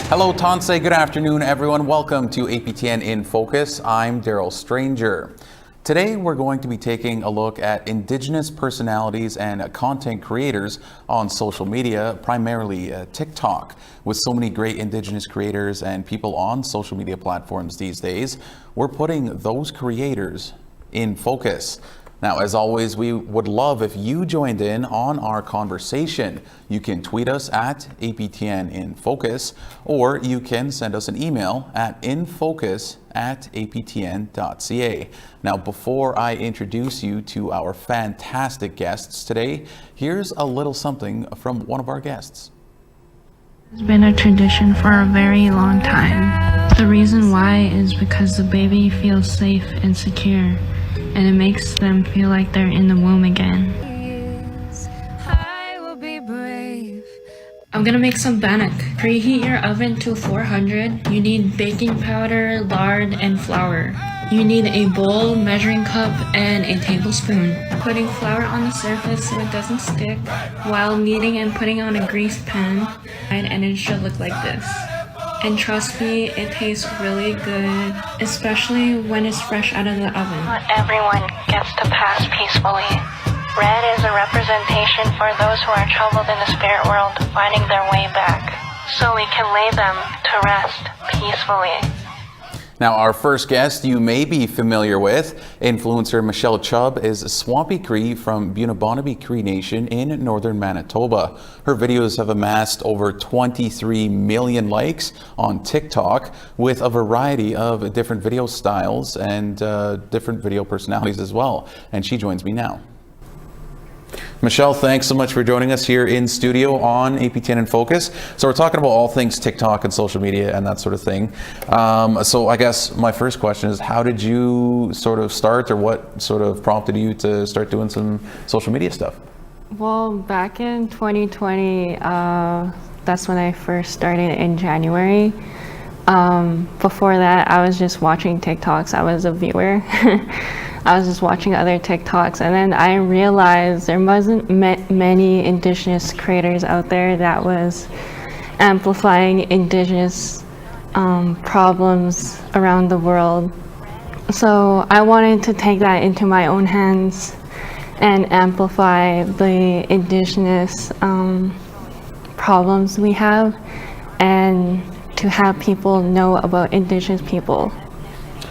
Hello, Tansei. Good afternoon, everyone. Welcome to APTN InFocus. I'm Daryl Stranger. Today, we're going to be taking a look at Indigenous personalities and content creators on social media, primarily TikTok. With so many great Indigenous creators and people on social media platforms these days, we're putting those creators in focus. Now, as always, we would love if you joined in on our conversation. You can tweet us at APTN InFocus, or you can send us an email at infocus@aptn.ca. Now, before I introduce you to our fantastic guests today, here's a little something from one of our guests. It's been a tradition for a very long time. The reason why is because the baby feels safe and secure, and it makes them feel like they're in the womb again. I'm gonna make some bannock. Preheat your oven to 400. You need baking powder, lard, and flour. You need a bowl, measuring cup, and a tablespoon. Putting flour on the surface so it doesn't stick while kneading and putting on a greased pan, and it should look like this. And trust me, it tastes really good, especially when it's fresh out of the oven. Not everyone gets to pass peacefully. Red is a representation for those who are troubled in the spirit world, finding their way back, so we can lay them to rest peacefully. Now, our first guest you may be familiar with. Influencer Michelle Chubb is a Swampy Cree from Bunabonabee Cree Nation in northern Manitoba. Her videos have amassed over 23 million likes on TikTok with a variety of different video styles and different video personalities as well. And she joins me now. Michelle, thanks so much for joining us here in studio on APTN InFocus. So we're talking about all things TikTok and social media and that sort of thing. So I guess my first question is, how did you sort of start, or what sort of prompted you to start doing some social media stuff? Well, back in 2020, that's when I first started in January. Before that, I was just watching TikToks. I was a viewer. I was just watching other TikToks, and then I realized there wasn't many Indigenous creators out there that was amplifying Indigenous problems around the world. So I wanted to take that into my own hands and amplify the Indigenous problems we have, and to have people know about Indigenous people.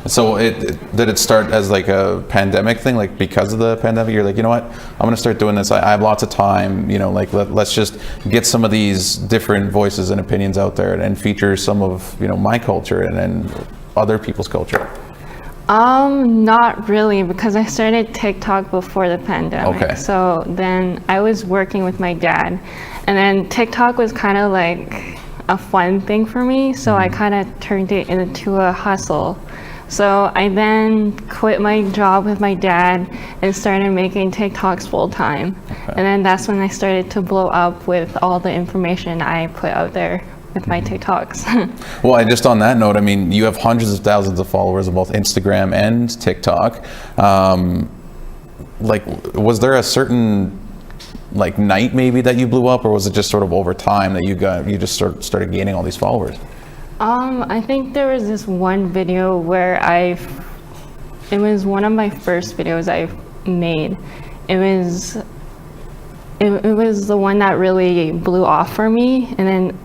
So did it start as like a pandemic thing? Like because of the pandemic, you're like, you know what, I'm gonna start doing this. I have lots of time, you know, like let's just get some of these different voices and opinions out there and feature some of, you know, my culture and then other people's culture. Not really, because I started TikTok before the pandemic. Okay. So then I was working with my dad, and then TikTok was kind of like a fun thing for me. So I kind of turned it into a hustle. So I then quit my job with my dad and started making TikToks full time. Okay. And then that's when I started to blow up with all the information I put out there with my TikToks. Well, and just on that note, I mean, you have hundreds of thousands of followers on both Instagram and TikTok. Like, was there a certain like night maybe that you blew up, or was it just sort of over time that you just sort of started gaining all these followers? I think there was this one video where it was one of my first videos I made. It was the one that really blew off for me, and then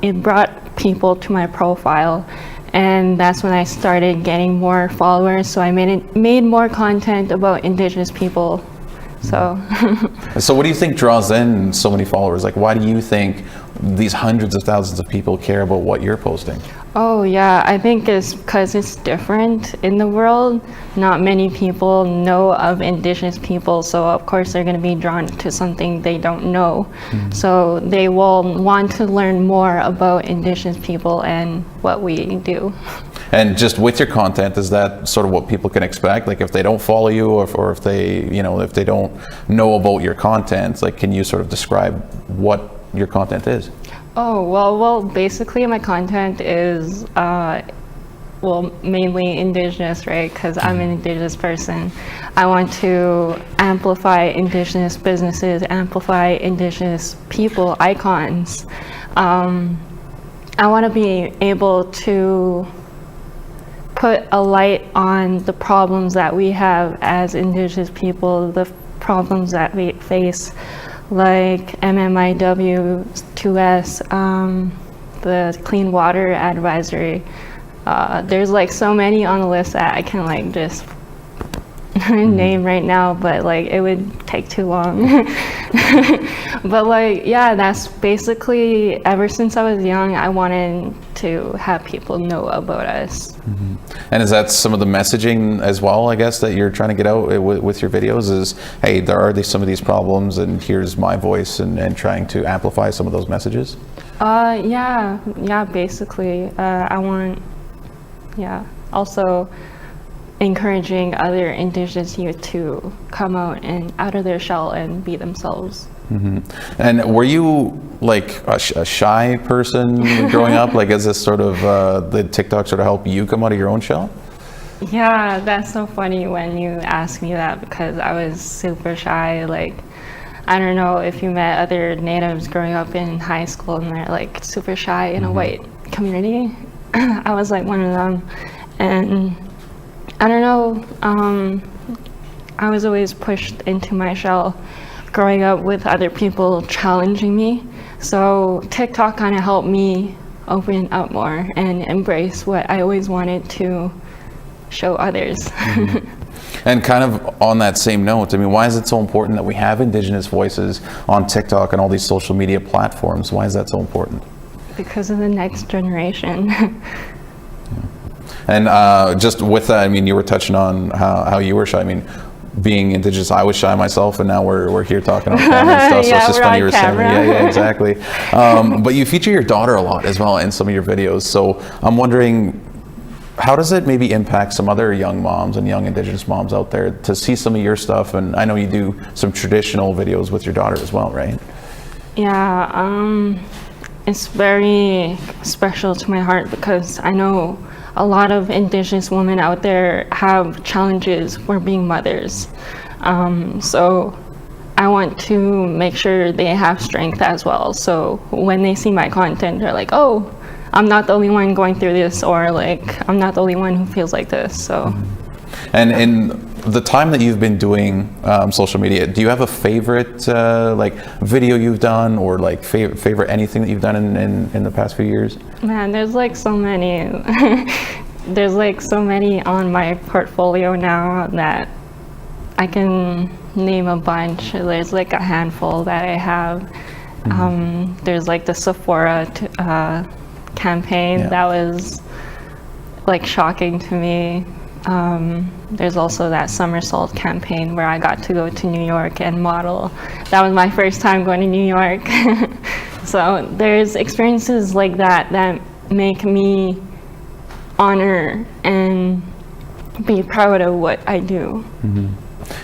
it brought people to my profile, and that's when I started getting more followers. So I made more content about Indigenous people. So So what do you think draws in so many followers? Like, why do you think these hundreds of thousands of people care about what you're posting? Oh yeah, I think it's because it's different in the world. Not many people know of Indigenous people, so of course they're going to be drawn to something they don't know. Mm-hmm. So they will want to learn more about Indigenous people and what we do. And just with your content, is that sort of what people can expect? Like if they don't follow you, or if they, if they don't know about your content, like can you sort of describe what your content is? Oh, well, basically my content is well, mainly Indigenous, right? Because I'm an Indigenous person. I want to amplify Indigenous businesses, amplify Indigenous people, icons. I want to be able to put a light on the problems that we have as Indigenous people, the problems that we face, like MMIW 2S, the Clean Water Advisory. There's like so many on the list that I can like just name right now, but like it would take too long. But like, yeah, that's basically, ever since I was young, I wanted to have people know about us. And is that some of the messaging as well, I guess, that you're trying to get out with your videos is, hey, there are some of these problems and here's my voice, and trying to amplify some of those messages? Yeah, basically. I want, also encouraging other Indigenous youth to come out and out of their shell and be themselves. And were you like a shy person growing up? Like, is this sort of the TikTok sort of help you come out of your own shell? Yeah, that's so funny when you ask me that, because I was super shy. Like, I don't know if you met other natives growing up in high school and they're like super shy in a white community. I was like one of them. And I don't know, I was always pushed into my shell growing up with other people challenging me. So TikTok kind of helped me open up more and embrace what I always wanted to show others. And kind of on that same note, I mean, why is it so important that we have Indigenous voices on TikTok and all these social media platforms? Why is that so important? Because of the next generation. And just with that, I mean, you were touching on how you were shy. I mean, being Indigenous, I was shy myself, and now we're here talking on camera and stuff. So it's just funny you were saying that. Yeah, exactly. But you feature your daughter a lot as well in some of your videos. So I'm wondering, how does it maybe impact some other young moms and young Indigenous moms out there to see some of your stuff? And I know you do some traditional videos with your daughter as well, right? Yeah, it's very special to my heart, because I know a lot of Indigenous women out there have challenges for being mothers. So I want to make sure they have strength as well. So when they see my content, they're like, oh, I'm not the only one going through this, or like, I'm not the only one who feels like this. So. And in the time that you've been doing social media, do you have a favorite like video you've done, or like favorite anything that you've done in the past few years? Man, there's like so many. There's like so many on my portfolio now that I can name a bunch. There's like a handful that I have. There's like the Sephora campaign that was like shocking to me. There's also that somersault campaign where I got to go to New York and model. That was my first time going to New York. So there's experiences like that that make me honor and be proud of what I do.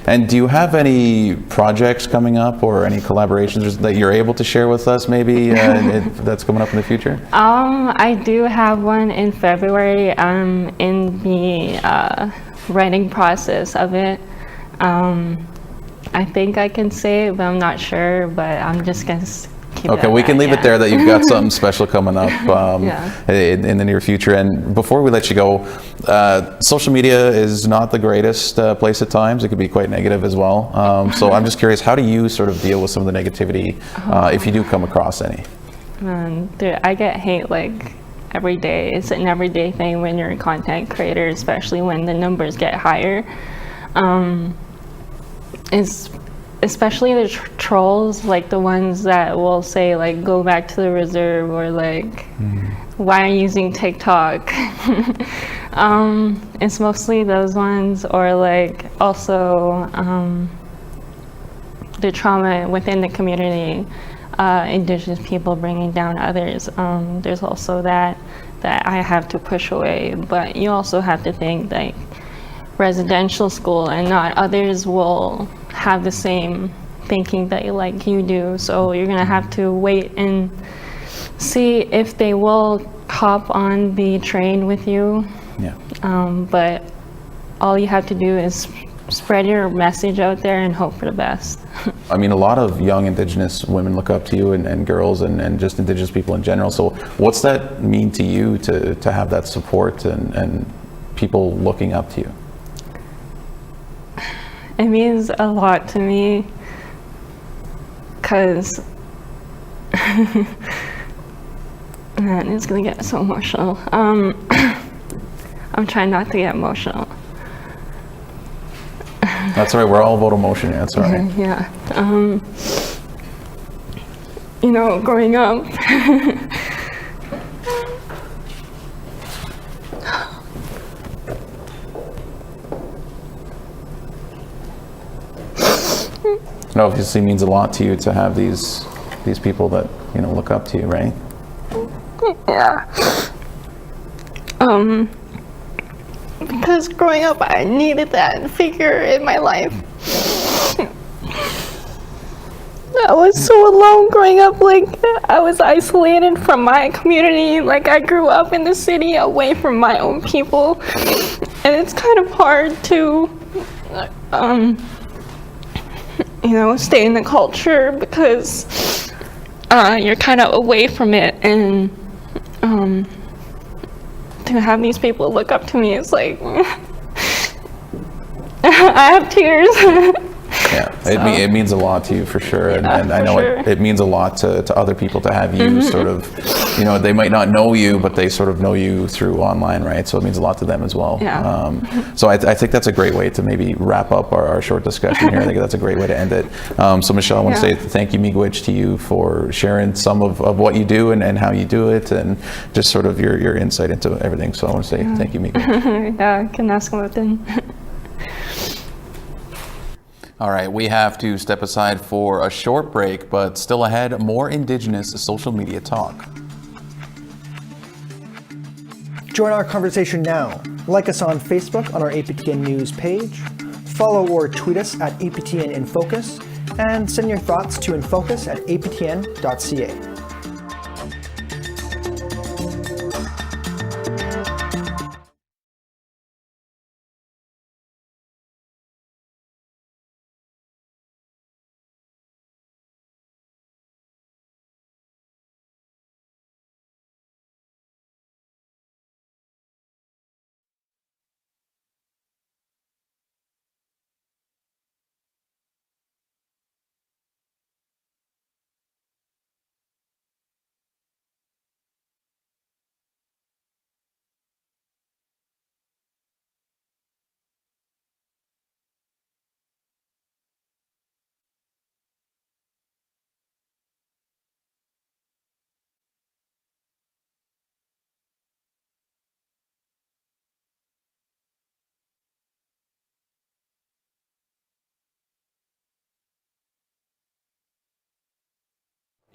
And do you have any projects coming up or any collaborations that you're able to share with us maybe that's coming up in the future? I do have one in February. I'm in the writing process of it. I think I can say it, but I'm not sure, but I'm just going to keep it Okay, at we can that, leave it there that you've got something special coming up in the near future. And before we let you go, social media is not the greatest place at times. It could be quite negative as well. So I'm just curious, how do you sort of deal with some of the negativity if you do come across any? Dude, I get hate like every day. It's an everyday thing when you're a content creator, especially when the numbers get higher. It's especially the trolls, like the ones that will say like, go back to the reserve, or like, why are you using TikTok? It's mostly those ones, or like also the trauma within the community, Indigenous people bringing down others. There's also that I have to push away, but you also have to think like residential school and not others will have the same thinking that you do. So you're gonna have to wait and see if they will hop on the train with you, Yeah. But all you have to do is spread your message out there and hope for the best. I mean, a lot of young Indigenous women look up to you, and girls, and just Indigenous people in general. So what's that mean to you to have that support and people looking up to you? It means a lot to me because man, it's gonna get so emotional. I'm trying not to get emotional. That's all right. We're all about emotion. Yeah, that's all right. Yeah. You know, growing up, It obviously means a lot to you to have these people that look up to you, right? yeah. Because growing up, I needed that figure in my life. I was so alone growing up, like I was isolated from my community. Like I grew up in the city away from my own people. And it's kind of hard to, stay in the culture because you're kind of away from it. And to have these people look up to me, it's like, I have tears. Yeah, it means a lot to you for sure, and I know sure. it means a lot to other people to have you sort of, they might not know you, but they sort of know you through online, right? So it means a lot to them as well. Yeah. So I think that's a great way to maybe wrap up our short discussion here. I think that's a great way to end it. So Michelle, I want to say thank you, miigwech, to you for sharing some of what you do and how you do it, and just sort of your insight into everything. So I want to say thank you, miigwech. Yeah, can ask about them. All right, we have to step aside for a short break, but still ahead, more Indigenous social media talk. Join our conversation now. Like us on Facebook on our APTN News page, follow or tweet us at APTN InFocus, and send your thoughts to infocus@aptn.ca.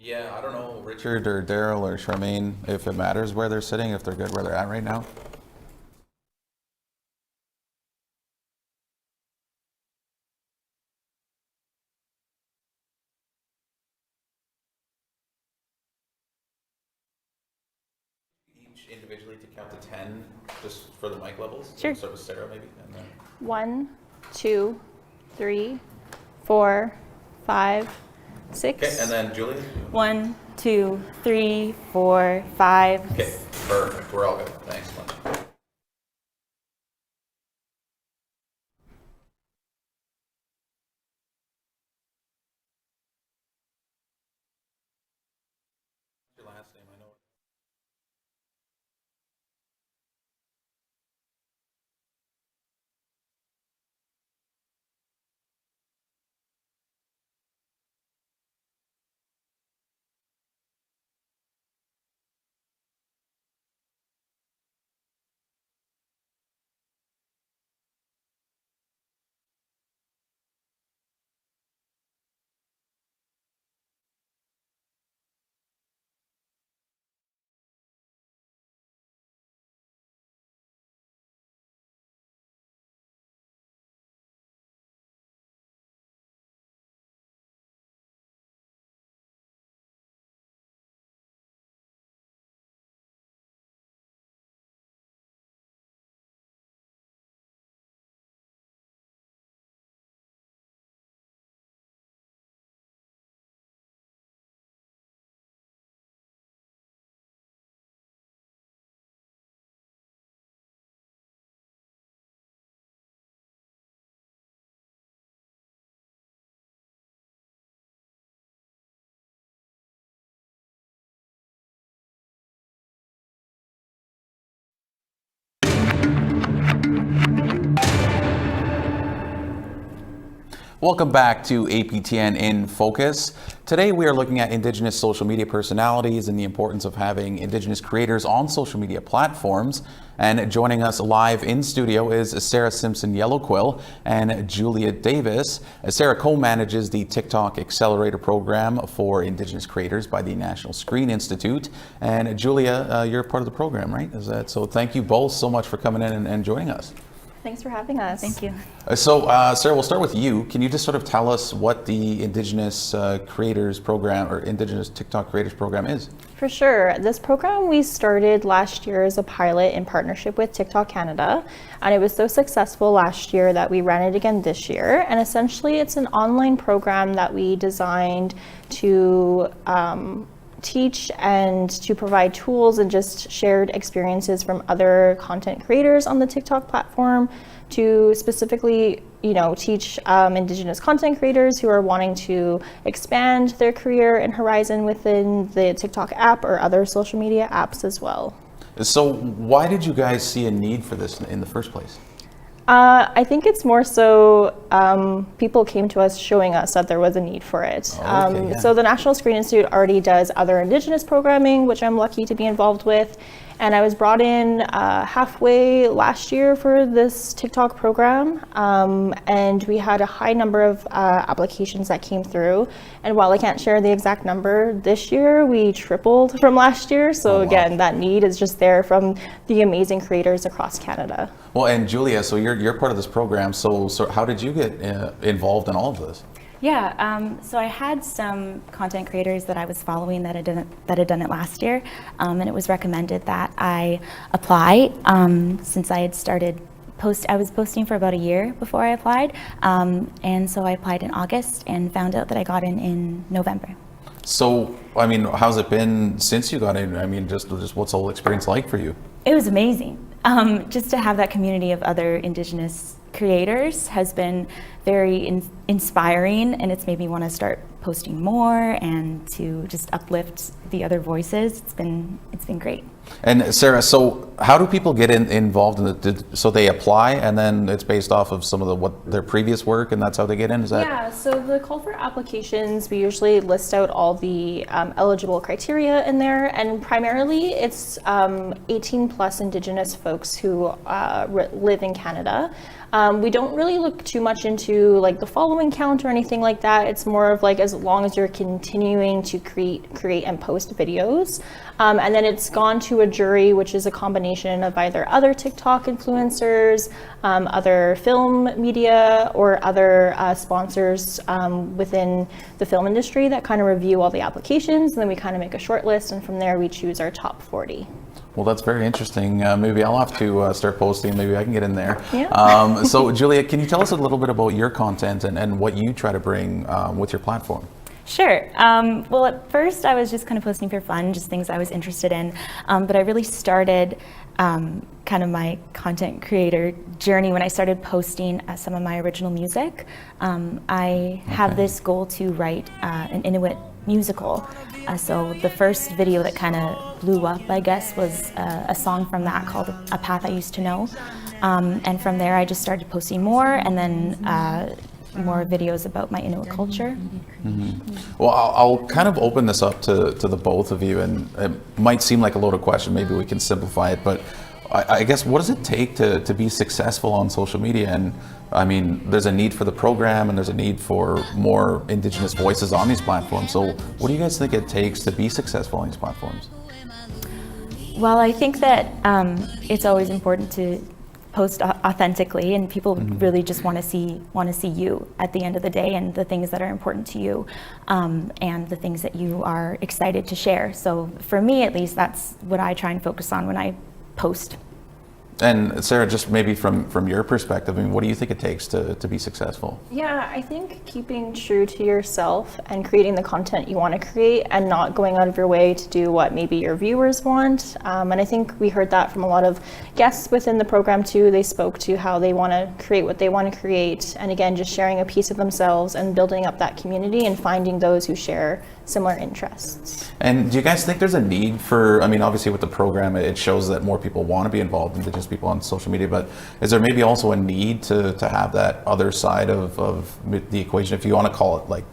Yeah, I don't know, Richard or Daryl or Charmaine, if it matters where they're sitting, if they're good where they're at right now. Each individually to count to 10, just for the mic levels. Sure. Start with Sarah maybe. And then... 1, 2, 3, 4, 5, 6. Okay, and then Julie. 1, 2, 3, 4, 5. Okay, perfect. We're all good. Thanks so much. Your last name, I know. Welcome back to APTN in Focus. Today we are looking at Indigenous social media personalities and the importance of having Indigenous creators on social media platforms. And joining us live in studio is Sarah Simpson Yellowquill and Julia Davis. Sarah co-manages the TikTok Accelerator Program for Indigenous creators by the National Screen Institute. And Julia, you're part of the program, right? Is that so? Thank you both so much for coming in and joining us. Thanks for having us. Thank you. So, Sarah, we'll start with you. Can you just sort of tell us what the Indigenous Creators Program or Indigenous TikTok Creators Program is? For sure. This program we started last year as a pilot in partnership with TikTok Canada, and it was so successful last year that we ran it again this year. And essentially, it's an online program that we designed to teach and to provide tools and just shared experiences from other content creators on the TikTok platform to specifically, teach Indigenous content creators who are wanting to expand their career and horizon within the TikTok app or other social media apps as well. So why did you guys see a need for this in the first place? I think it's more so people came to us showing us that there was a need for it. So the National Screen Institute already does other Indigenous programming, which I'm lucky to be involved with. And I was brought in halfway last year for this TikTok program. And we had a high number of applications that came through. And while I can't share the exact number, this year we tripled from last year. So again, that need is just there from the amazing creators across Canada. Well, and Julia, so you're part of this program. So how did you get involved in all of this? Yeah, so I had some content creators that I was following that had done it last year, and it was recommended that I apply since I had started I was posting for about a year before I applied, and so I applied in August and found out that I got in November. So, I mean, how's it been since you got in? I mean, just what's the whole experience like for you? It was amazing. Just to have that community of other Indigenous creators has been very inspiring, and it's made me want to start posting more and to just uplift the other voices. It's been great. And Sarah, so how do people get involved in it? So they apply, and then it's based off of some of their previous work, and that's how they get in? Is that? Yeah, so the call for applications, we usually list out all the eligible criteria in there, and primarily it's 18 plus Indigenous folks who live in Canada. We don't really look too much into like the following count or anything like that. It's more of like as long as you're continuing to create and post videos. And then it's gone to a jury, which is a combination of either other TikTok influencers, other film media, or other sponsors within the film industry that kind of review all the applications. And then we kind of make a short list, and from there we choose our top 40. Well, that's very interesting. Maybe I'll have to start posting. Maybe I can get in there. Yeah. So, Julia, can you tell us a little bit about your content and what you try to bring with your platform? Sure. Well, at first I was just kind of posting for fun, just things I was interested in. But I really started kind of my content creator journey when I started posting some of my original music. I have this goal to write an Inuit musical. So the first video that kind of blew up, I guess, was a song from that called A Path I Used to Know. And from there I just started posting more, and then more videos about my Inuit culture. Mm-hmm. Well, I'll kind of open this up to the both of you, and it might seem like a loaded question. Maybe we can simplify it, but I guess what does it take to be successful on social media? And I mean, there's a need for the program, and there's a need for more Indigenous voices on these platforms. So what do you guys think it takes to be successful on these platforms? Well, I think that it's always important to post authentically, and people really just want to see you at the end of the day, and the things that are important to you, and the things that you are excited to share. So for me, at least, that's what I try and focus on when I post. And Sarah, just maybe from your perspective, I mean, what do you think it takes to be successful? Yeah, I think keeping true to yourself and creating the content you want to create, and not going out of your way to do what maybe your viewers want. And I think we heard that from a lot of guests within the program too. They spoke to how they want to create what they want to create. And again, just sharing a piece of themselves and building up that community and finding those who share similar interests. And do you guys think there's a need for, I mean, obviously with the program, it shows that more people want to be involved, Indigenous people on social media, but is there maybe also a need to have that other side of the equation, if you want to call it like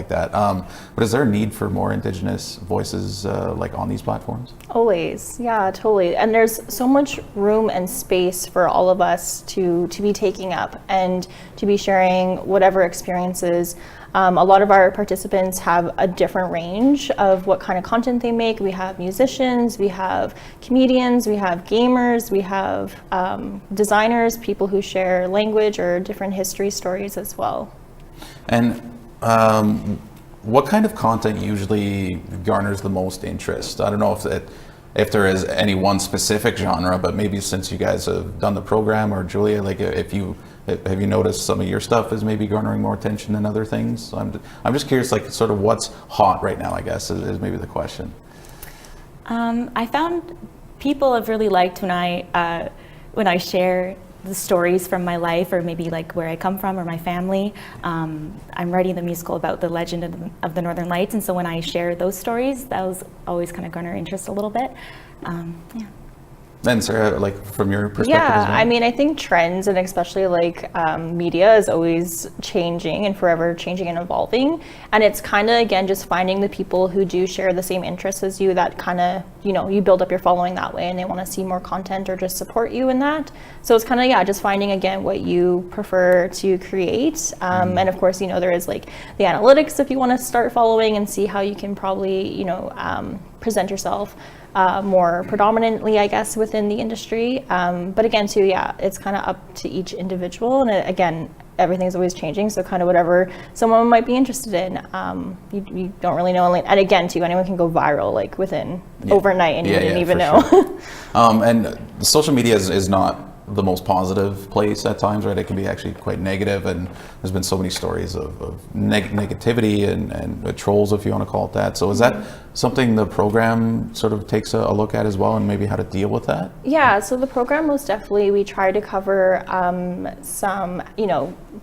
that? But is there a need for more Indigenous voices like on these platforms? Always, yeah, totally. And there's so much room and space for all of us to be taking up and to be sharing whatever experiences. A lot of our participants have a different range of what kind of content they make. We have musicians, we have comedians, we have gamers, we have designers, people who share language or different history stories as well. And what kind of content usually garners the most interest? I don't know if there is any one specific genre, but maybe since you guys have done the program, or Julia, like have you noticed some of your stuff is maybe garnering more attention than other things? I'm just curious, like sort of what's hot right now, I guess, is maybe the question. I found people have really liked when I share the stories from my life, or maybe like where I come from or my family. I'm writing the musical about the legend of the Northern Lights, and so when I share those stories, that was always kind of garner interest a little bit. Yeah. And Sarah, like from your perspective Yeah, as well? I mean, I think trends and especially like media is always changing and forever changing and evolving. And it's kind of, again, just finding the people who do share the same interests as you that kind of, you build up your following that way and they want to see more content or just support you in that. So it's kind of, yeah, just finding, again, what you prefer to create. And of course, there is like the analytics if you want to start following and see how you can probably, present yourself more predominantly, I guess, within the industry. But again, too, yeah, it's kind of up to each individual. And again, everything's always changing. So kind of whatever someone might be interested in, you don't really know. And again, too, anyone can go viral like within overnight and you didn't even know. Sure. And social media is not the most positive place at times, right? It can be actually quite negative, and there's been so many stories of negativity and trolls, if you want to call it that. So is that something the program sort of takes a look at as well, and maybe how to deal with that? Yeah, so the program most definitely, we try to cover some,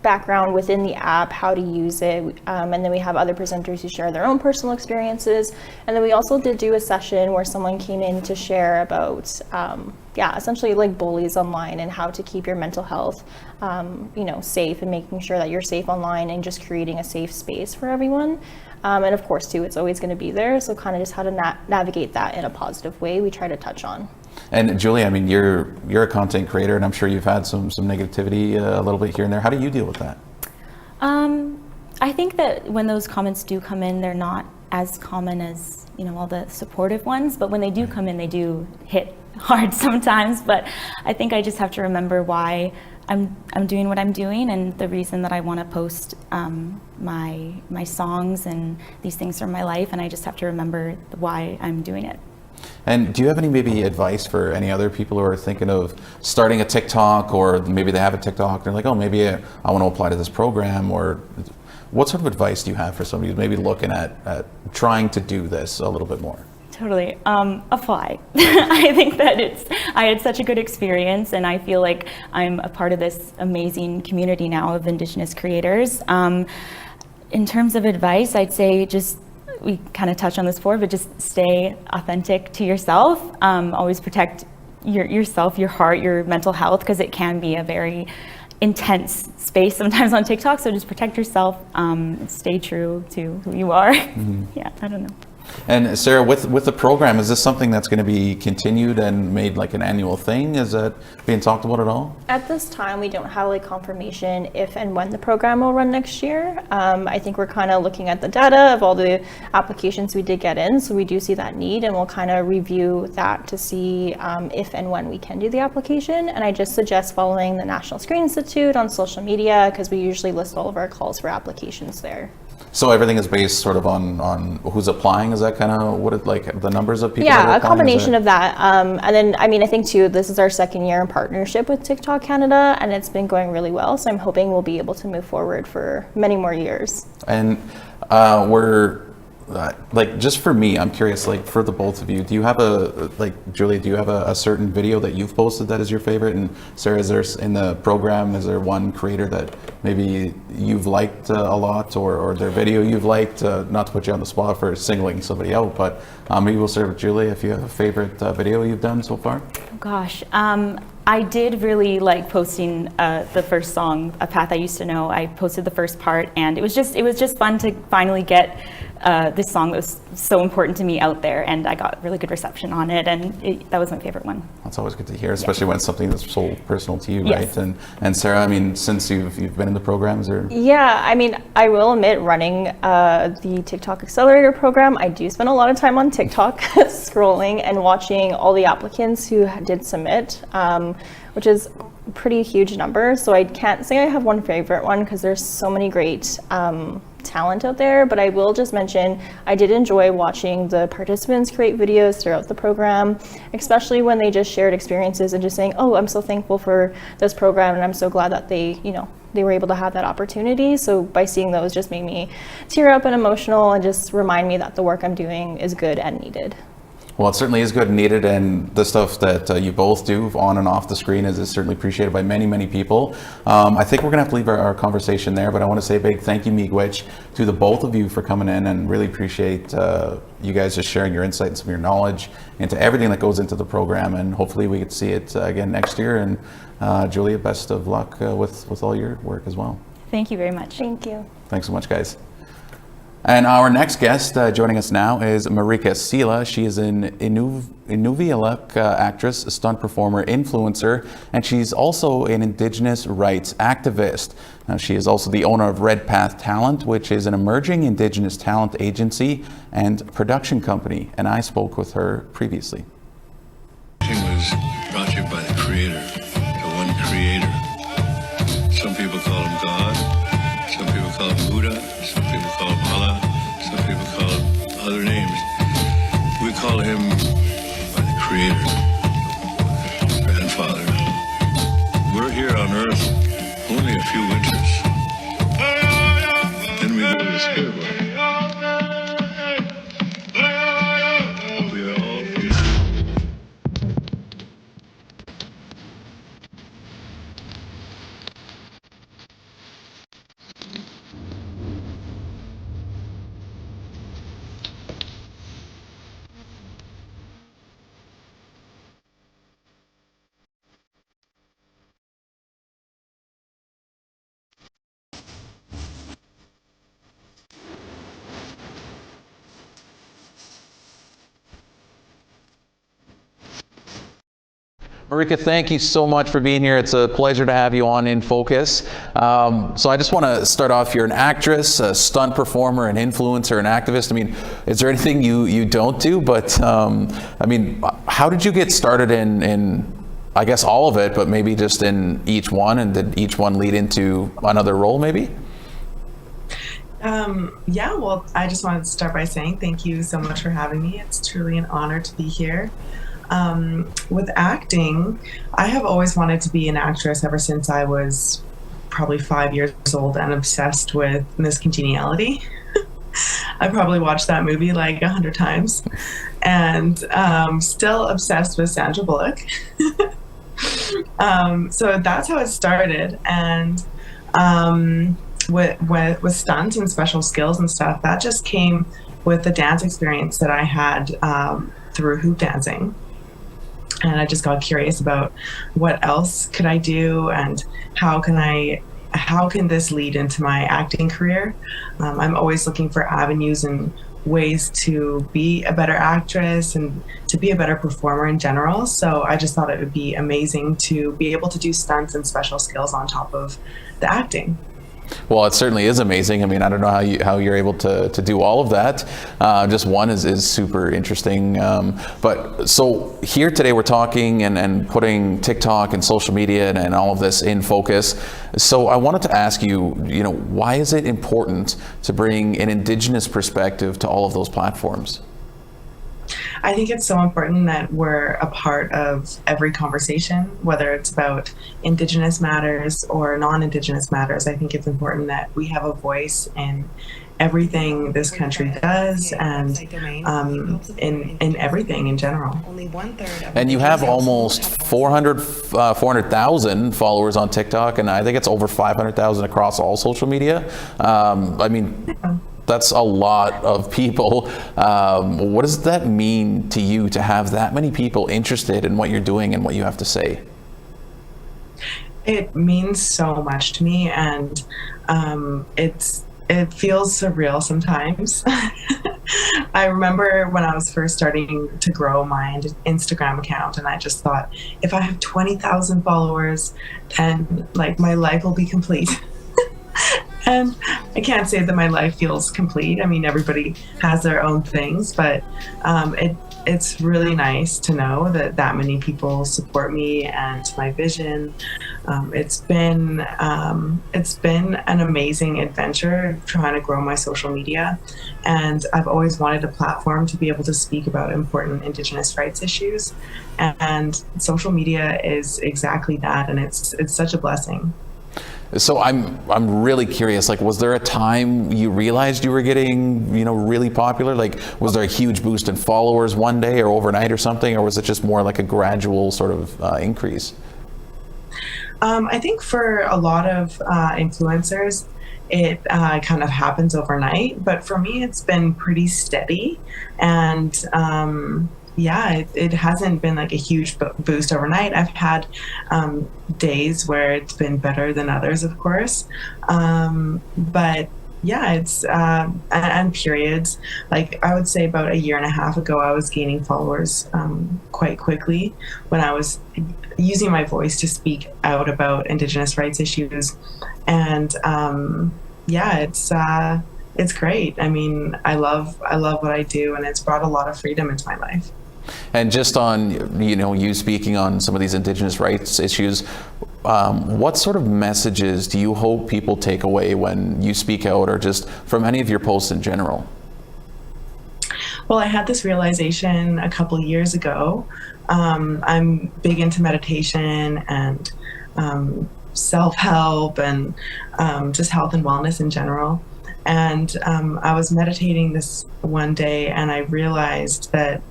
background within the app, how to use it, and then we have other presenters who share their own personal experiences. And then we also did do a session where someone came in to share about essentially like bullies online and how to keep your mental health, safe, and making sure that you're safe online and just creating a safe space for everyone. And of course, too, it's always going to be there. So kind of just how to navigate that in a positive way, we try to touch on. And Julie, I mean, you're a content creator, and I'm sure you've had some negativity a little bit here and there. How do you deal with that? I think that when those comments do come in, they're not as common as all the supportive ones. But when they do come in, they do hit hard sometimes. But I think I just have to remember why I'm doing what I'm doing, and the reason that I want to post my songs and these things from my life, and I just have to remember why I'm doing it. And do you have any maybe advice for any other people who are thinking of starting a TikTok, or maybe they have a TikTok and they're like, oh, maybe I want to apply to this program? Or what sort of advice do you have for somebody who's maybe looking at trying to do this a little bit more? Totally. Apply. I think that I had such a good experience, and I feel like I'm a part of this amazing community now of Indigenous creators. In terms of advice, I'd say we kind of touched on this before, but just stay authentic to yourself. Always protect yourself, your heart, your mental health, because it can be a very intense space sometimes on TikTok. So just protect yourself, stay true to who you are. Yeah, I don't know. And Sarah, with the program, is this something that's going to be continued and made like an annual thing? Is that being talked about at all? At this time, we don't have like confirmation if and when the program will run next year. I think we're kind of looking at the data of all the applications we did get in, so we do see that need, and we'll kind of review that to see if and when we can do the application. And I just suggest following the National Screen Institute on social media, because we usually list all of our calls for applications there. So everything is based sort of on who's applying? Is that kind of what it, like the numbers of people? That are a applying? combination of that. And then, I mean, I think too, this is our second year in partnership with TikTok Canada, and it's been going really well. So I'm hoping we'll be able to move forward for many more years. And like just for me, I'm curious, like for the both of you, do you have Julia, do you have a certain video that you've posted that is your favorite? And Sarah, is there in the program, is there one creator that maybe you've liked a lot, or their video you've liked? Not to put you on the spot for singling somebody out, but maybe we'll start with Julia if you have a favorite video you've done so far. Gosh, I did really like posting the first song, A Path I Used to Know. I posted the first part, and it was just fun to finally get this song that was so important to me out there, and I got really good reception on it, and that was my favorite one. That's always good to hear, especially when it's something that's so personal to you, Yes. right? And Sarah, I mean, since you've been in the programs, or Yeah, I mean, I will admit, running the TikTok Accelerator program, I do spend a lot of time on TikTok scrolling and watching all the applicants who did submit, which is a pretty huge number. So I can't say I have one favorite one because there's so many great talent out there, but I will just mention I did enjoy watching the participants create videos throughout the program, especially when they just shared experiences and just saying, oh, I'm so thankful for this program and I'm so glad that they were able to have that opportunity. So by seeing those just made me tear up and emotional and just remind me that the work I'm doing is good and needed. well, it certainly is good and needed, and the stuff that you both do on and off the screen is certainly appreciated by many, many people. I think we're going to have to leave our conversation there, but I want to say a big thank you, Miigwech, to the both of you for coming in, and really appreciate you guys just sharing your insight and some of your knowledge into everything that goes into the program, and hopefully we get to see it again next year. And Julia, best of luck with all your work as well. Thank you very much. Thank you. Thanks so much, guys. And our next guest joining us now is Marika Sela. She is an Inuvialuit actress, stunt performer, influencer, and she's also an Indigenous rights activist. Now, she is also the owner of Red Path Talent, which is an emerging Indigenous talent agency and production company, and I spoke with her previously. Everything was brought to you by the Creator, the one Creator. Some people call him God, some people call him Buddha, some people call him Allah, some people call him other names. We call him by the Creator, Grandfather. We're here on Earth only a few winters. Then we go to the spirit world. We are all here. Marika, thank you so much for being here. It's a pleasure to have you on InFocus. So I just want to start off, you're an actress, a stunt performer, an influencer, an activist. I mean, is there anything you don't do? But I mean, how did you get started in, I guess, all of it, but maybe just in each one, and did each one lead into another role maybe? Yeah, well, I just wanted to start by saying thank you so much for having me. It's truly an honor to be here. With acting, I have always wanted to be an actress ever since I was probably 5 years old and obsessed with Miss Congeniality. I probably watched that movie like 100 times, and still obsessed with Sandra Bullock. So that's how it started. And with stunts and special skills and stuff, that just came with the dance experience that I had through hoop dancing. And I just got curious about what else could I do, and how can this lead into my acting career. I'm always looking for avenues and ways to be a better actress and to be a better performer in general. So I just thought it would be amazing to be able to do stunts and special skills on top of the acting. Well, it certainly is amazing. I mean, I don't know how you're able to do all of that. Just one is super interesting. But so here today we're talking and putting TikTok and social media and all of this in focus. So I wanted to ask you, why is it important to bring an Indigenous perspective to all of those platforms? I think it's so important that we're a part of every conversation, whether it's about Indigenous matters or non-Indigenous matters. I think it's important that we have a voice in everything this country does, and in everything in general. And you have almost 400,000 followers on TikTok, and I think it's over 500,000 across all social media. I mean, that's a lot of people. What does that mean to you to have that many people interested in what you're doing and what you have to say? It means so much to me, and it feels surreal sometimes. I remember when I was first starting to grow my Instagram account, and I just thought, if I have 20,000 followers, then like my life will be complete. And I can't say that my life feels complete. I mean, everybody has their own things, but it's really nice to know that that many people support me and my vision. It's been an amazing adventure trying to grow my social media, and I've always wanted a platform to be able to speak about important Indigenous rights issues, and social media is exactly that, and it's such a blessing. So I'm really curious, like, was there a time you realized you were getting, really popular? Like, was there a huge boost in followers one day or overnight or something, or was it just more like a gradual sort of increase? I think for a lot of influencers, it kind of happens overnight, but for me, it's been pretty steady, and it hasn't been like a huge boost overnight. I've had days where it's been better than others, of course, but yeah, it's and periods. Like, I would say about a year and a half ago, I was gaining followers quite quickly when I was using my voice to speak out about Indigenous rights issues, and it's great. I mean, I love what I do, and it's brought a lot of freedom into my life. And just on, you speaking on some of these Indigenous rights issues, what sort of messages do you hope people take away when you speak out, or just from any of your posts in general? Well, I had this realization a couple years ago. I'm big into meditation and self-help and just health and wellness in general. And I was meditating this one day, and I realized that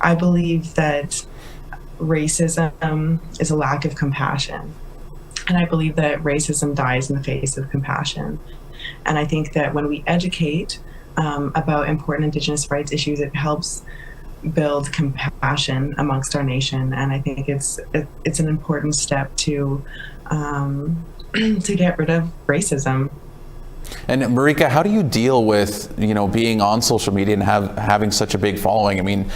I believe that racism is a lack of compassion. And I believe that racism dies in the face of compassion. And I think that when we educate about important Indigenous rights issues, it helps build compassion amongst our nation. And I think it's an important step to get rid of racism. And Marika, how do you deal with, being on social media and having such a big following? I mean,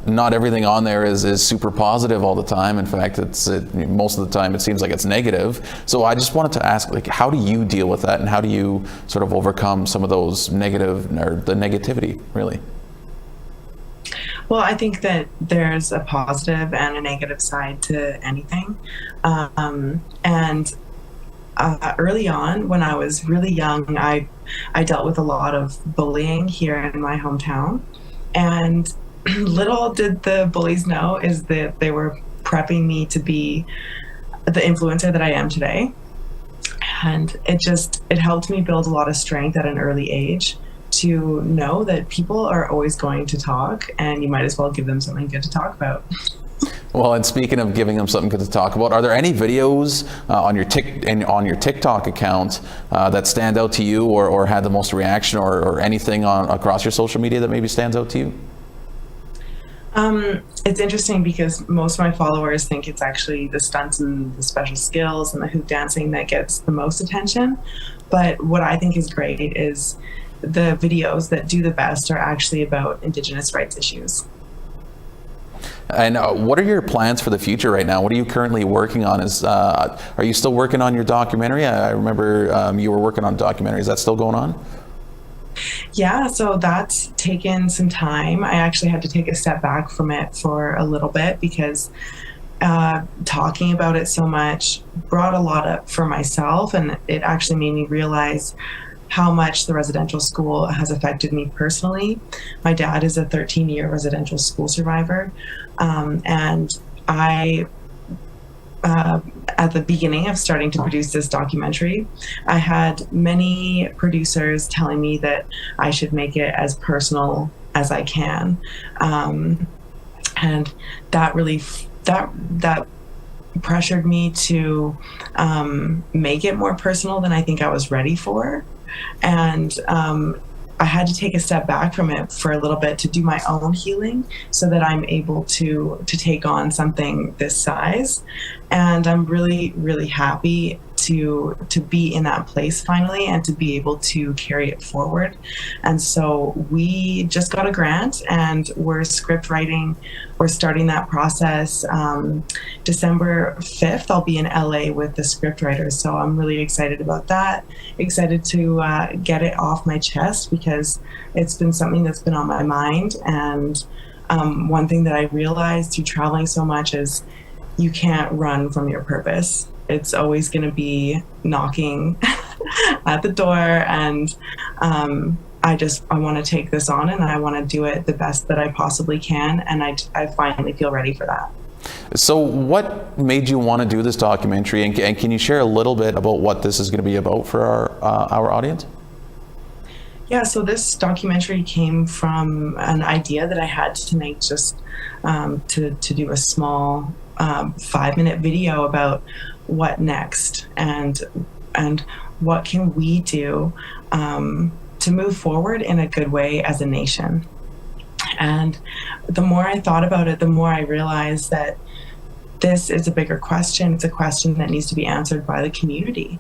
not everything on there is super positive all the time. In fact, most of the time it seems like it's negative. So I just wanted to ask, like, how do you deal with that, and how do you sort of overcome some of those negative, or the negativity, really? Well, I think that there's a positive and a negative side to anything. Early on, when I was really young, I dealt with a lot of bullying here in my hometown. And little did the bullies know is that they were prepping me to be the influencer that I am today. And it helped me build a lot of strength at an early age to know that people are always going to talk, and you might as well give them something good to talk about. Well, and speaking of giving them something good to talk about, are there any videos on your TikTok account that stand out to you, or had the most reaction, or anything across your social media that maybe stands out to you? It's interesting because most of my followers think it's actually the stunts and the special skills and the hoop dancing that gets the most attention. But what I think is great is the videos that do the best are actually about Indigenous rights issues. And what are your plans for the future right now? What are you currently working on? Are you still working on your documentary? I remember you were working on a documentary. Is that still going on? Yeah, so that's taken some time. I actually had to take a step back from it for a little bit because talking about it so much brought a lot up for myself, and it actually made me realize how much the residential school has affected me personally. My dad is a 13-year residential school survivor, and I at the beginning of starting to produce this documentary, I had many producers telling me that I should make it as personal as I can, and that really that pressured me to make it more personal than I think I was ready for, and I had to take a step back from it for a little bit to do my own healing so that I'm able to take on something this size. And I'm really, really happy to be in that place finally and to be able to carry it forward. And so we just got a grant and we're script writing. We're starting that process. December 5th, I'll be in LA with the script writers. So I'm really excited about that. Excited to get it off my chest because it's been something that's been on my mind. And one thing that I realized through traveling so much is you can't run from your purpose. It's always going to be knocking at the door, and I want to take this on and I want to do it the best that I possibly can, and I finally feel ready for that. So what made you want to do this documentary, and can you share a little bit about what this is going to be about for our audience? Yeah, so this documentary came from an idea that I had to make, just to do a small 5-minute video about what next and what can we do to move forward in a good way as a nation. And the more I thought about it, the more I realized that this is a bigger question. It's a question that needs to be answered by the community.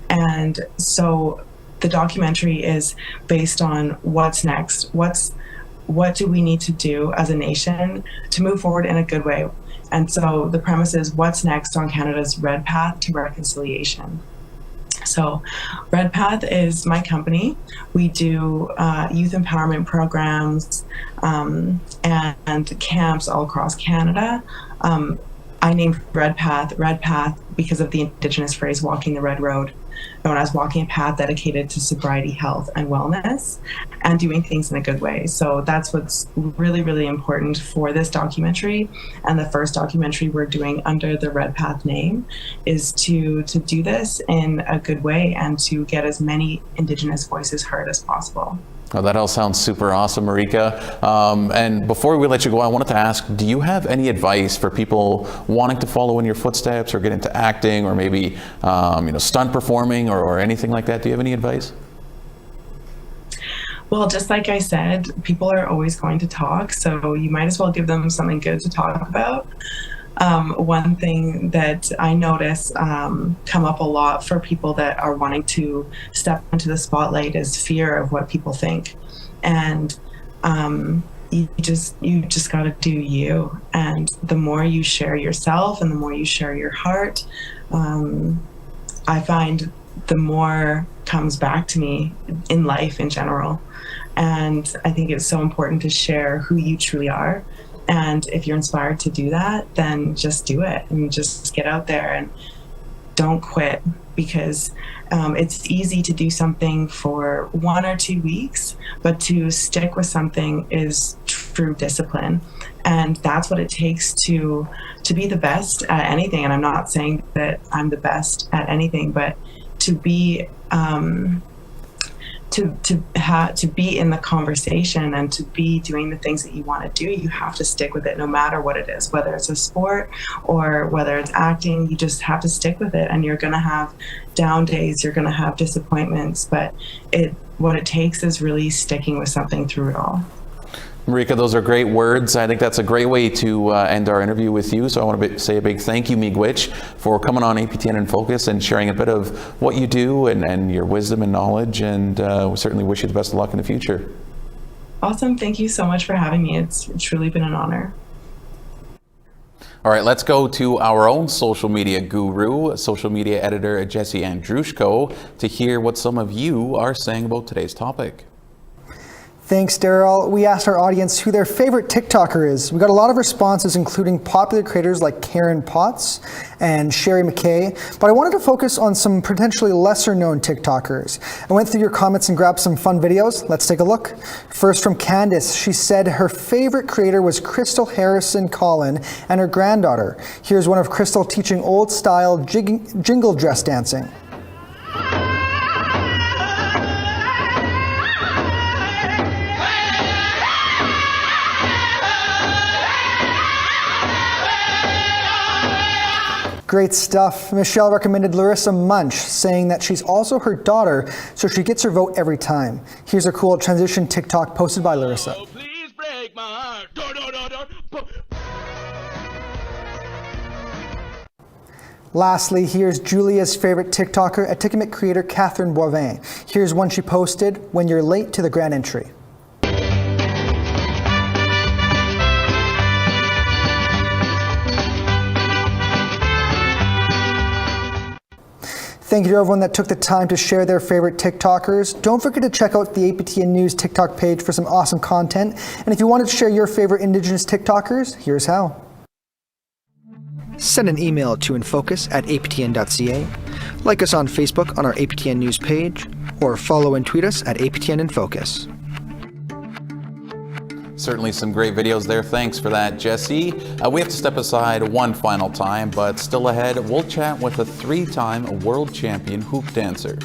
And so the documentary is based on what's next. What do we need to do as a nation to move forward in a good way? And so the premise is what's next on Canada's Red Path to Reconciliation. So Red Path is my company. We do youth empowerment programs and camps all across Canada. I named Red Path because of the Indigenous phrase, walking the red road. Known as walking a path dedicated to sobriety, health, and wellness, and doing things in a good way. So that's what's really, really important for this documentary. And the first documentary we're doing under the Red Path name is to do this in a good way and to get as many Indigenous voices heard as possible. Oh, that all sounds super awesome, Marika. And before we let you go, I wanted to ask, do you have any advice for people wanting to follow in your footsteps or get into acting or maybe stunt performing or anything like that? Do you have any advice? Well, just like I said, people are always going to talk, so you might as well give them something good to talk about. One thing that I notice come up a lot for people that are wanting to step into the spotlight is fear of what people think. And you just got to do you. And the more you share yourself and the more you share your heart, I find the more comes back to me in life in general. And I think it's so important to share who you truly are. And if you're inspired to do that, then just do it and just get out there and don't quit, because it's easy to do something for 1 or 2 weeks, but to stick with something is true discipline. And that's what it takes to be the best at anything. And I'm not saying that I'm the best at anything, but to be to be in the conversation and to be doing the things that you want to do, you have to stick with it no matter what it is, whether it's a sport or whether it's acting. You just have to stick with it, and you're going to have down days, you're going to have disappointments, but what it takes is really sticking with something through it all. Marika, those are great words. I think that's a great way to end our interview with you. So I want to say a big thank you, Miigwech, for coming on APTN InFocus and sharing a bit of what you do and your wisdom and knowledge. And we certainly wish you the best of luck in the future. Awesome. Thank you so much for having me. It's truly been an honor. All right, let's go to our own social media guru, social media editor Jesse Andrushko, to hear what some of you are saying about today's topic. Thanks, Daryl. We asked our audience who their favorite TikToker is. We got a lot of responses, including popular creators like Karen Potts and Sherry McKay, but I wanted to focus on some potentially lesser-known TikTokers. I went through your comments and grabbed some fun videos. Let's take a look. First from Candace, she said her favorite creator was Crystal Harrison Collin and her granddaughter. Here's one of Crystal teaching old-style jingle dress dancing. Great stuff. Michelle recommended Larissa Munch, saying that she's also her daughter, so she gets her vote every time. Here's a cool transition TikTok posted by Larissa. Oh, please break my heart. Lastly, here's Julia's favorite TikToker, Atikamekw creator Catherine Boivin. Here's one she posted, when you're late to the grand entry. Thank you to everyone that took the time to share their favorite TikTokers. Don't forget to check out the APTN News TikTok page for some awesome content. And if you wanted to share your favorite Indigenous TikTokers, here's how. Send an email to infocus@aptn.ca, like us on Facebook on our APTN News page, or follow and tweet us at APTN InFocus. Certainly some great videos there. Thanks for that, Jesse. We have to step aside one final time, but still ahead, we'll chat with a 3-time world champion hoop dancer.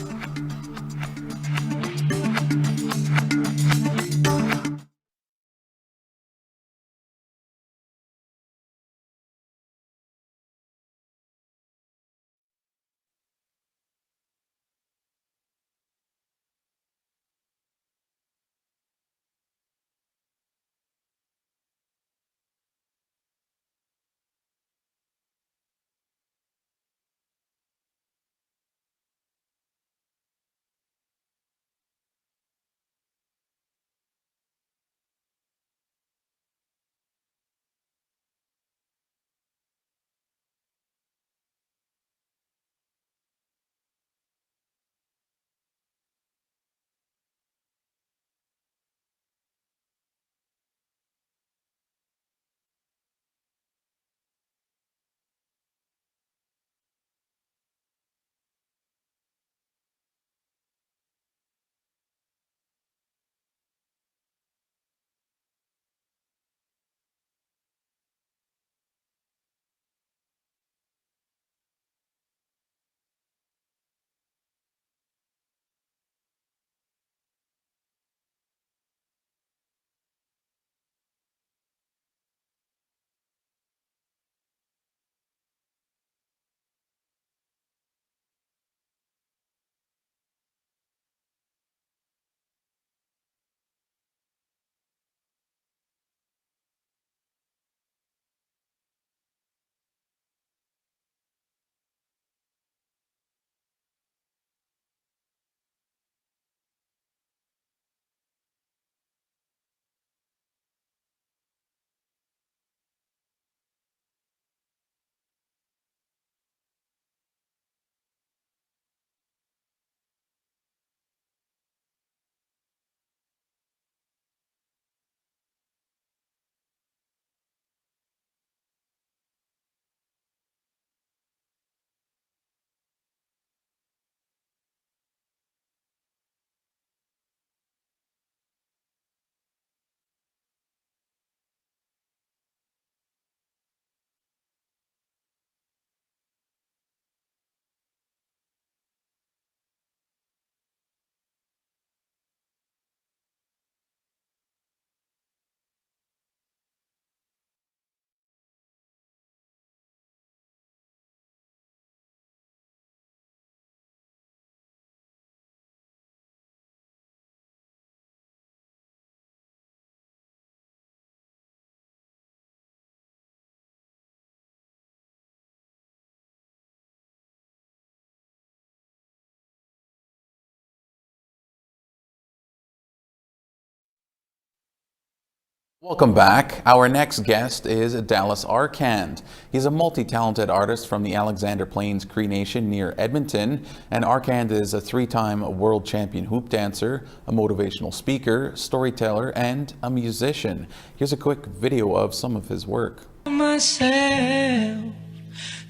Welcome back. Our next guest is Dallas Arkan. He's a multi-talented artist from the Alexander Plains Cree Nation near Edmonton, and Arkan is a 3-time world champion hoop dancer, a motivational speaker, storyteller, and a musician. Here's a quick video of some of his work. Myself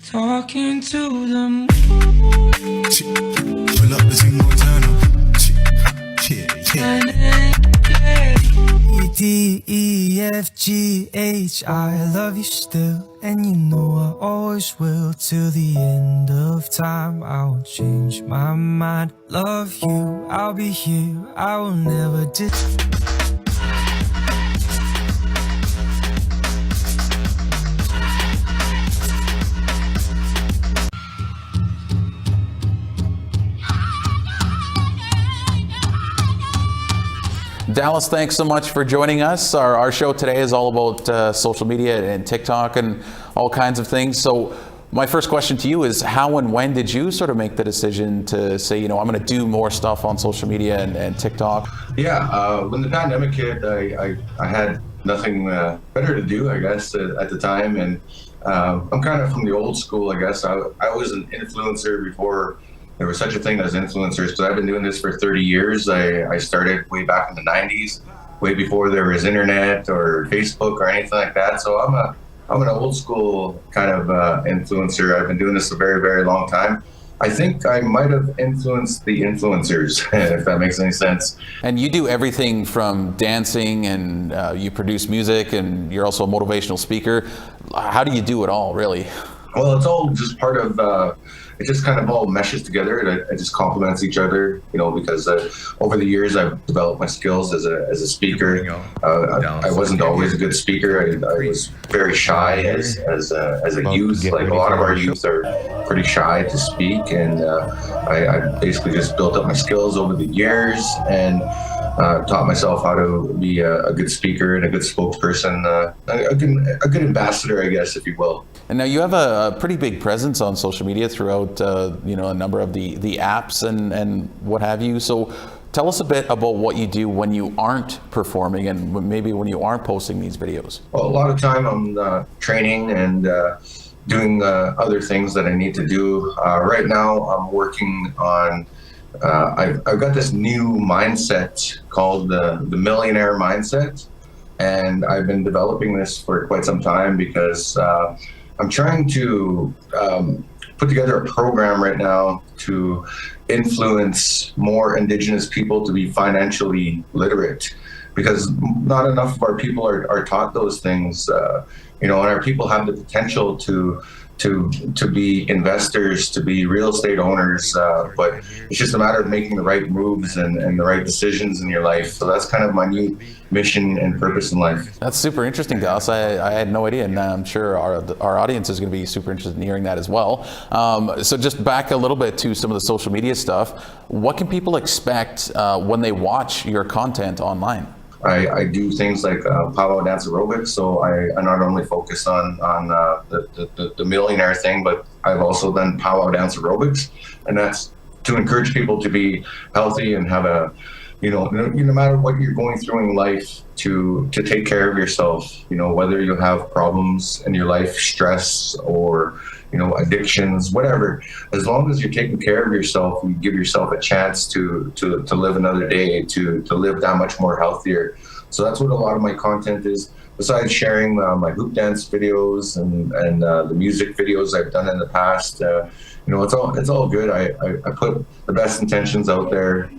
talking to the moon. Pull up the Zing Montana. E-D-E-F-G-H, I love you still, and you know I always will. Till the end of time, I won't change my mind. Love you, I'll be here, I will never Dallas, thanks so much for joining us. Our show today is all about social media and TikTok and all kinds of things. So my first question to you is, how and when did you sort of make the decision to say, you know, I'm going to do more stuff on social media and TikTok? Yeah, when the pandemic hit, I had nothing better to do, I guess, at the time. And I'm kind of from the old school, I guess. I was an influencer before there was such a thing as influencers. So I've been doing this for 30 years. I started way back in the 90s, way before there was internet or Facebook or anything like that. So I'm an old school kind of influencer. I've been doing this a very, very long time. I think I might have influenced the influencers, if that makes any sense. And you do everything from dancing, and you produce music, and you're also a motivational speaker. How do you do it all, really? Well, it's all just part of, it just kind of all meshes together. It just complements each other, you know, because over the years I've developed my skills as a speaker. I wasn't always a good speaker. I was very shy as a youth. Like a lot of our youth are pretty shy to speak, and I basically just built up my skills over the years and taught myself how to be a good speaker and a good spokesperson, a good ambassador, I guess, if you will. And now you have a pretty big presence on social media throughout, you know, a number of the apps and what have you. So tell us a bit about what you do when you aren't performing and maybe when you aren't posting these videos. Well, a lot of time I'm training and doing other things that I need to do. Right now I'm working on, I've got this new mindset called the millionaire mindset. And I've been developing this for quite some time because I'm trying to put together a program right now to influence more Indigenous people to be financially literate, because not enough of our people are taught those things, you know, and our people have the potential to be investors, to be real estate owners, but it's just a matter of making the right moves and the right decisions in your life. So that's kind of my new mission and purpose in life. That's super interesting, Dallas. I had no idea, and I'm sure our audience is going to be super interested in hearing that as well. So just back a little bit to some of the social media stuff. What can people expect when they watch your content online? I do things like powwow dance aerobics, so I not only focus on the millionaire thing, but I've also done powwow dance aerobics, and that's to encourage people to be healthy and have a, you know, no matter what you're going through in life, to take care of yourself, you know, whether you have problems in your life, stress or, you know, addictions, whatever, as long as you're taking care of yourself, you give yourself a chance to live another day, to live that much more healthier. So that's what a lot of my content is, besides sharing my hoop dance videos and the music videos I've done in the past. You know, it's all good. I put the best intentions out there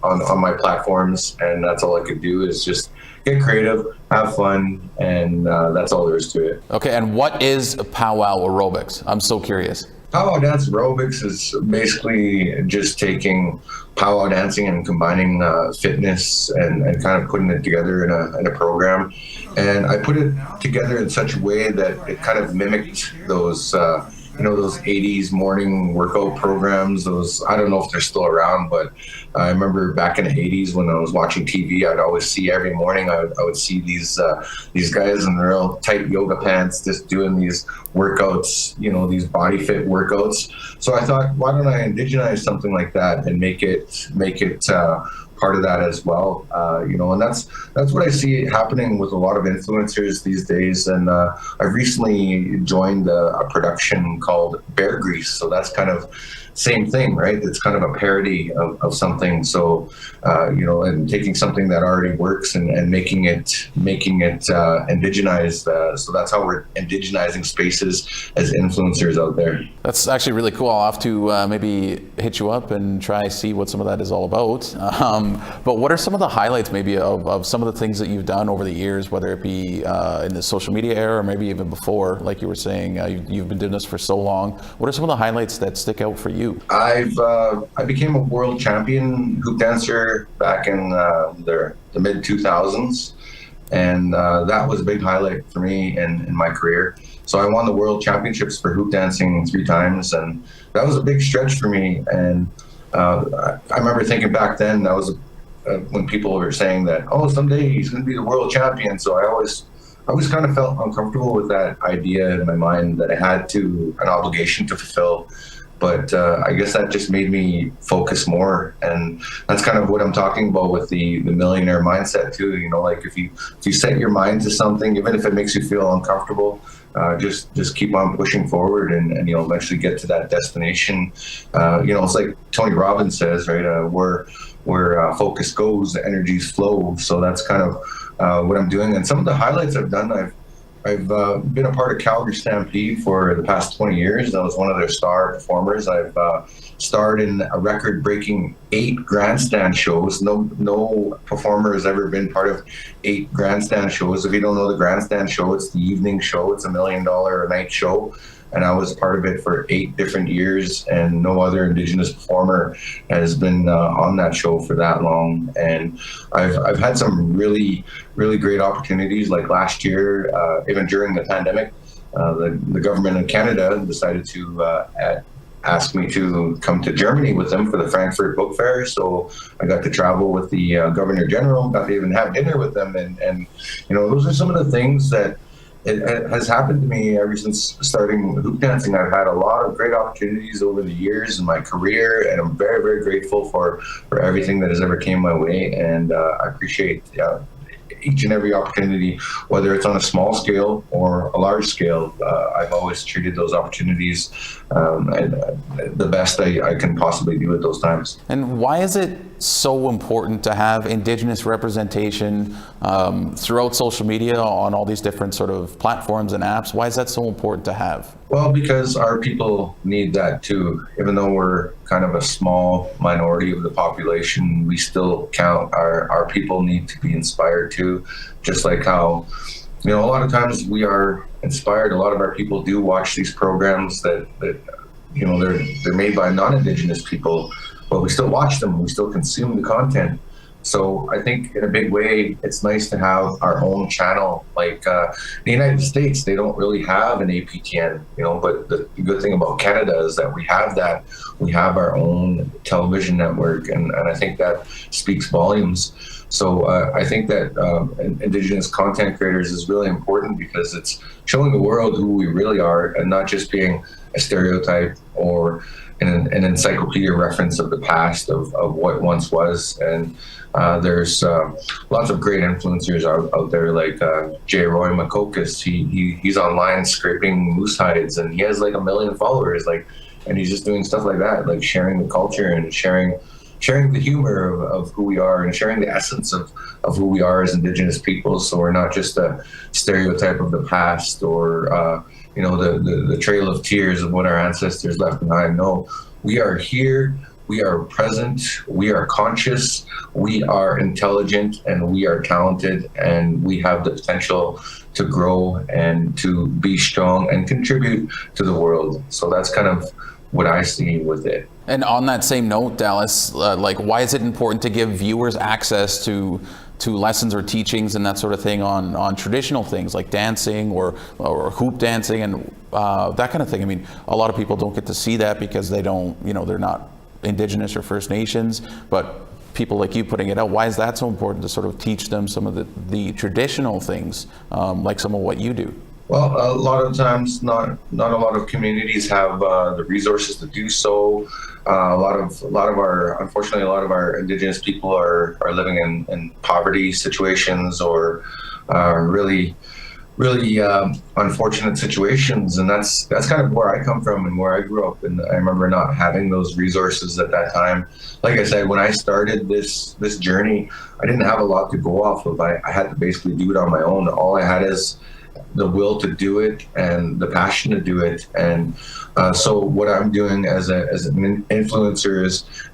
on my platforms, and that's all I could do is just get creative, have fun, and that's all there is to it. Okay, and what is powwow aerobics? I'm so curious. Powwow dance aerobics is basically just taking powwow dancing and combining fitness and kind of putting it together in a program. And I put it together in such a way that it kind of mimicked those you know, those 80s morning workout programs. Those, I don't know if they're still around, but I remember back in the 80s when I was watching TV, I'd always see every morning, I would see these guys in real tight yoga pants just doing these workouts, you know, these body fit workouts. So I thought, why don't I indigenize something like that and make it part of that as well, you know, and that's what I see happening with a lot of influencers these days. And I've recently joined a production called Bear Grease, so that's kind of same thing, right? It's kind of a parody of something. So, you know, and taking something that already works and making it indigenized. So that's how we're indigenizing spaces as influencers out there. That's actually really cool. I'll have to maybe hit you up and try see what some of that is all about. But what are some of the highlights maybe of some of the things that you've done over the years, whether it be in the social media era or maybe even before, like you were saying, you've been doing this for so long. What are some of the highlights that stick out for you? I became a world champion hoop dancer back in the mid 2000s, and that was a big highlight for me in my career. So I won the world championships for hoop dancing 3 times, and that was a big stretch for me. And I remember thinking back then, that was when people were saying that, oh, someday he's going to be the world champion. So I always kind of felt uncomfortable with that idea in my mind, that I had an obligation to fulfill. But I guess that just made me focus more, and that's kind of what I'm talking about with the millionaire mindset too. You know, like if you set your mind to something, even if it makes you feel uncomfortable, just keep on pushing forward, and you'll eventually get to that destination. You know, it's like Tony Robbins says, right? Where focus goes, the energies flow. So that's kind of what I'm doing. And some of the highlights I've done, I've been a part of Calgary Stampede for the past 20 years. I was one of their star performers. I've starred in a record-breaking 8 grandstand shows. No performer has ever been part of 8 grandstand shows. If you don't know the grandstand show, it's the evening show. It's $1 million a night show. And I was part of it for 8 different years, and no other Indigenous performer has been on that show for that long. And I've had some really, really great opportunities. Like last year, even during the pandemic, the government of Canada decided to ask me to come to Germany with them for the Frankfurt Book Fair. So I got to travel with the Governor General, got to even have dinner with them. And you know, those are some of the things that it has happened to me ever since starting hoop dancing. I've had a lot of great opportunities over the years in my career, and I'm very, very grateful for everything that has ever came my way. And I appreciate each and every opportunity, whether it's on a small scale or a large scale. I've always treated those opportunities the best I can possibly do at those times. And why is it so important to have Indigenous representation throughout social media on all these different sort of platforms and apps? Why is that so important to have? Well, because our people need that too. Even though we're kind of a small minority of the population, we still count. Our people need to be inspired too, just like how, you know, a lot of times we are inspired. A lot of our people do watch these programs that you know, they're made by non-Indigenous people, but we still watch them. We still consume the content. So I think in a big way, it's nice to have our own channel. Like the United States, they don't really have an APTN, you know, but the good thing about Canada is that we have that. We have our own television network, and I think that speaks volumes. So I think that Indigenous content creators is really important, because it's showing the world who we really are, and not just being a stereotype or an encyclopedia reference of the past of what once was. And there's lots of great influencers out there, like J. Roy McCocus. He's online scraping moose hides, and he has like 1 million followers. And he's just doing stuff like that, like sharing the culture and sharing the humor of who we are, and sharing the essence of who we are as Indigenous people. So we're not just a stereotype of the past, or you know, the trail of tears of what our ancestors left behind. No, we are here. We are present, we are conscious, we are intelligent, and we are talented, and we have the potential to grow and to be strong and contribute to the world. So that's kind of what I see with it. And on that same note, Dallas, like, why is it important to give viewers access to lessons or teachings and that sort of thing on traditional things like dancing or hoop dancing and that kind of thing? I mean, a lot of people don't get to see that because they don't, you know, they're not Indigenous or First Nations, but people like you putting it out, why is that so important to sort of teach them some of the traditional things, like some of what you do? Well, a lot of times, not a lot of communities have the resources to do so. Unfortunately, a lot of our Indigenous people are living in poverty situations or really unfortunate situations, and that's kind of where I come from and where I grew up. And I remember not having those resources at that time. Like I said, when I started this journey, I didn't have a lot to go off of. I had to basically do it on my own. All I had is the will to do it and the passion to do it. And so what I'm doing as an influencer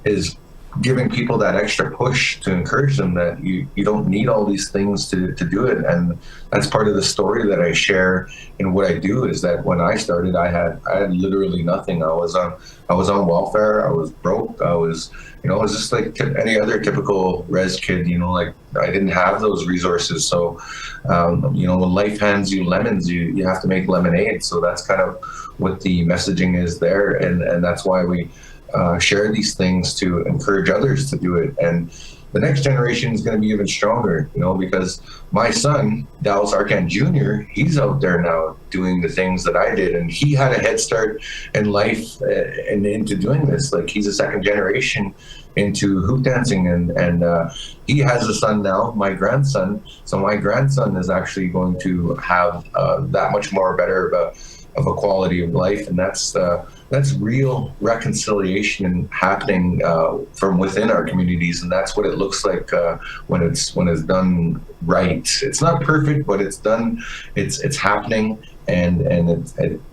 is giving people that extra push to encourage them that you don't need all these things to do it. And that's part of the story that I share in what I do, is that when I started, I had literally nothing. I was on welfare. I was broke. I was just like any other typical res kid, like I didn't have those resources. So, when life hands you lemons, you have to make lemonade. So that's kind of what the messaging is there. And that's why we share these things, to encourage others to do it. And the next generation is going to be even stronger, because my son, Dallas Arkan Jr., he's out there now doing the things that I did, and he had a head start in life and into doing this. Like, he's a second generation into hoop dancing, and he has a son now, my grandson. So my grandson is actually going to have that much more better of a quality of life, and that's real reconciliation happening from within our communities, and that's what it looks like when it's done right. It's not perfect, but it's done. It's happening, and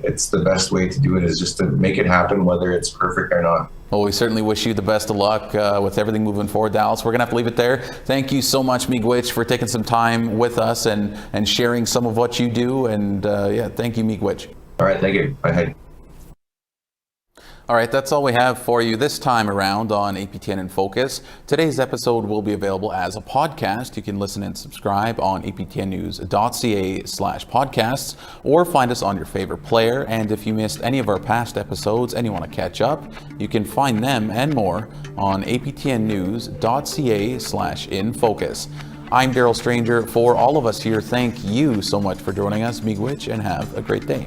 it's the best way to do it is just to make it happen, whether it's perfect or not. Well, we certainly wish you the best of luck with everything moving forward, Dallas. We're going to have to leave it there. Thank you so much, Miigwech, for taking some time with us and sharing some of what you do. And thank you, Miigwech. All right, thank you. Bye. All right, that's all we have for you this time around on APTN InFocus. Today's episode will be available as a podcast. You can listen and subscribe on aptnnews.ca/podcasts, or find us on your favorite player. And if you missed any of our past episodes and you want to catch up, you can find them and more on aptnnews.ca/InFocus. I'm Daryl Stranger. For all of us here, thank you so much for joining us, Miigwech, and have a great day.